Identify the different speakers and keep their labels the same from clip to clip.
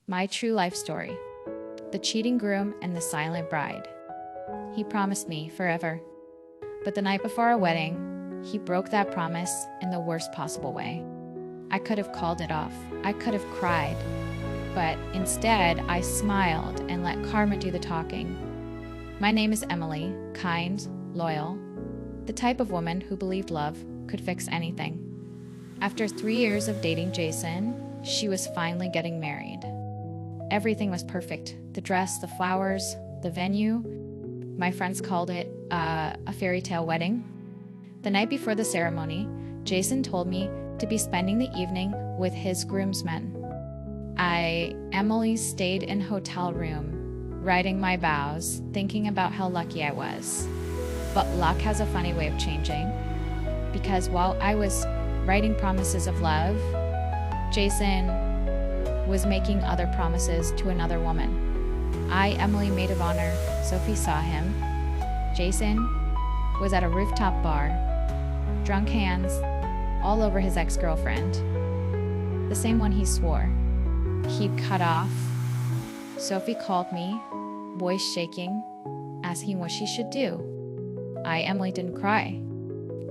Speaker 1: My true life story. The cheating groom and the silent bride. He promised me forever. But the night before our wedding, he broke that promise in the worst possible way. I could have called it off. I could have cried. But instead, I smiled and let karma do the talking. My name is Emily, kind, loyal, the type of woman who believed love could fix anything. After 3 years of dating Jason, she was finally getting married. Everything was perfect. The dress, the flowers, the venue. My friends called it a fairy tale wedding. The night before the ceremony, Jason told me to be spending the evening with his groomsmen. Emily, stayed in hotel room, writing my vows, thinking about how lucky I was. But luck has a funny way of changing, because while I was writing promises of love, Jason was making other promises to another woman. Emily, maid of honor, Sophie, saw him. Jason was at a rooftop bar, drunk hands all over his ex-girlfriend, the same one he swore he'd cut off. Sophie called me, voice shaking, asking what she should do. Emily, didn't cry.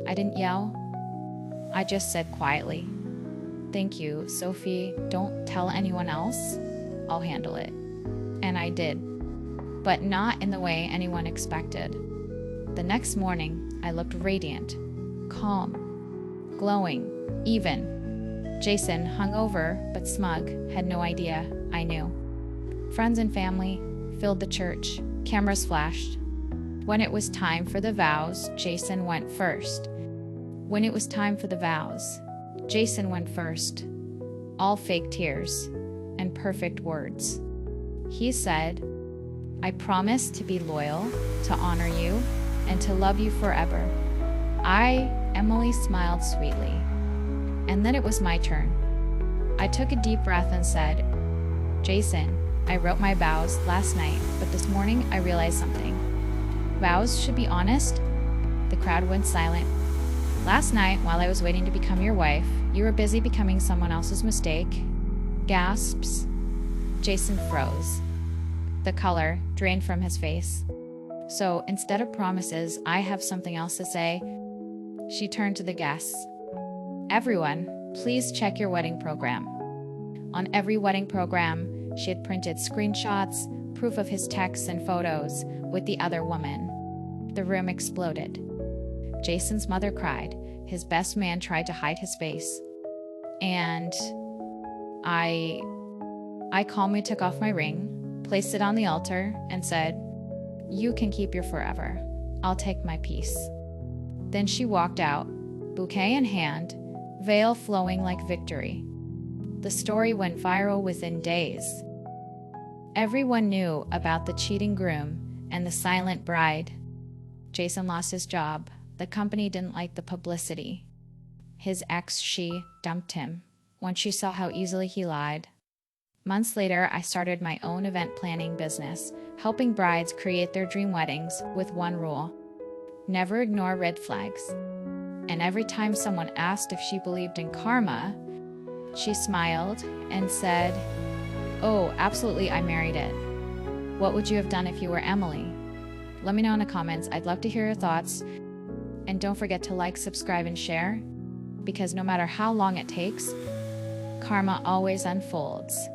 Speaker 1: I didn't yell. I just said quietly, "Thank you, Sophie. Don't tell anyone else. I'll handle it." And I did, but not in the way anyone expected. The next morning, I looked radiant, calm, glowing, even. Jason, hungover but smug, had no idea I knew. Friends and family filled the church. Cameras flashed. When it was time for the vows, Jason went first. Jason went first. All fake tears and perfect words. He said, "I promise to be loyal, to honor you, and to love you forever." Emily, smiled sweetly. And then it was my turn. I took a deep breath and said, "Jason, I wrote my vows last night, but this morning I realized something. Vows should be honest." The crowd went silent. "Last night, while I was waiting to become your wife, you were busy becoming someone else's mistake." Gasps. Jason froze. The color drained from his face. "So instead of promises, I have something else to say." She turned to the guests. "Everyone, please check your wedding program." On every wedding program, she had printed screenshots, proof of his texts and photos with the other woman. The room exploded. Jason's mother cried. His best man tried to hide his face. And I calmly took off my ring, placed it on the altar, and said, "You can keep your forever. I'll take my peace." Then she walked out, bouquet in hand, veil flowing like victory. The story went viral within days. Everyone knew about the cheating groom and the silent bride. Jason lost his job. The company didn't like the publicity. His ex, she, dumped him when she saw how easily he lied. Months later, I started my own event planning business, helping brides create their dream weddings with one rule: never ignore red flags. And every time someone asked if she believed in karma, she smiled and said, "Oh, absolutely, I married it." What would you have done if you were Emily? Let me know in the comments. I'd love to hear your thoughts. And don't forget to like, subscribe, and share, because no matter how long it takes, karma always unfolds.